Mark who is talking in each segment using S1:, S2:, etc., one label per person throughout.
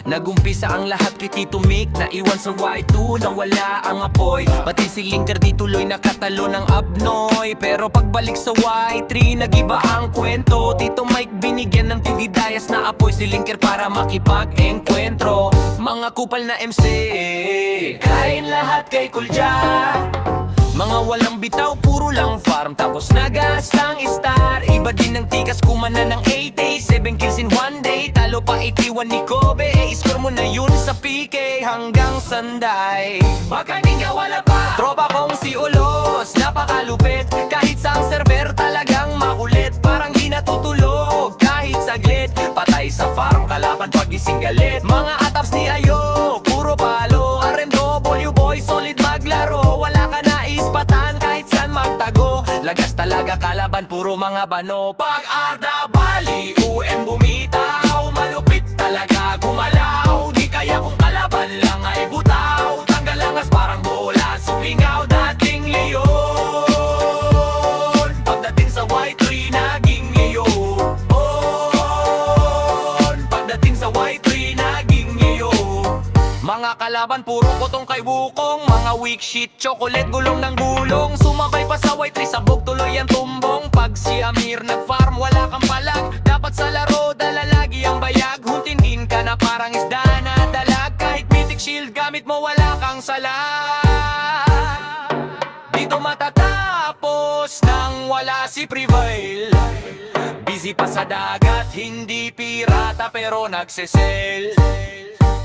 S1: Nagumpisa ang lahat kay Tito Mick, naiwan sa Y2 na wala ang apoy. Pati si Linker di tuloy nakatalo ng abnoy. Pero pagbalik sa Y3, nagiba ang kwento. Tito Mike binigyan ng TV Dias na apoy si Linker para makipag-enkwentro. Mga kupal na MC, kain lahat kay Kulja. Mga walang bitaw, puro lang farm. Tapos nagastang star. Iba din ng tikas, kumana ng 87 kills in one day. Talo pa 81 ni Kobe, score mo na yun sa PK hanggang Sanday. Baka di ka wala pa, tropa kong si Ulos, napakalupit. Kahit sa server talagang makulit. Parang di natutulog kahit saglit. Patay sa farm, kalaban pagising galit. Mga ataps ni Ayo, puro palo. RMW boy, solid maglaro. Wala ka nais patan kahit saan magtago. Lagas talaga kalaban, puro mga bano. Pag Arda Bali, UM bumitaw. Malupit talaga gumalaw. Di kaya kung kalaban lang ay butaw. Tanggal langas parang bola, sumingaw dating leon. Pagdating sa Y3, naging leon. Pagdating sa Y3, naging leon. Mga kalaban, puro kotong kay bukong. Mga weak shit, chocolate, gulong ng gulong. Sumabay pa sa Y3, sabog tuloy ang tumbong. Pag si Amir nag-farm, wala kang palag. Dapat sa laro, dala lagi ang bayag. Huntinhin ka na parang isda na dalag. Kahit mythic shield, gamit mo wala kang salag. Dito matatapos nang wala si Prevail. Busy pa sa dagat, hindi pirata pero nagsesel.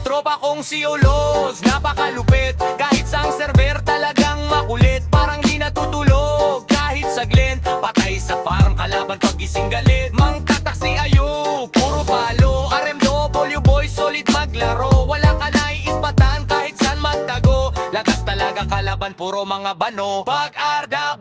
S1: Tropa kong si Ulos, napakalupit. Kahit sa server talagang makulit. Parang di natutulog kahit saglit. Patay sa farm, kalaban pagising galit. Mangtatak si Ayo, puro palo. RMW boy, solid maglaro. Wala ka naiispatan kahit saan magtago. Lagas talaga kalaban, puro mga bano. Pag Arda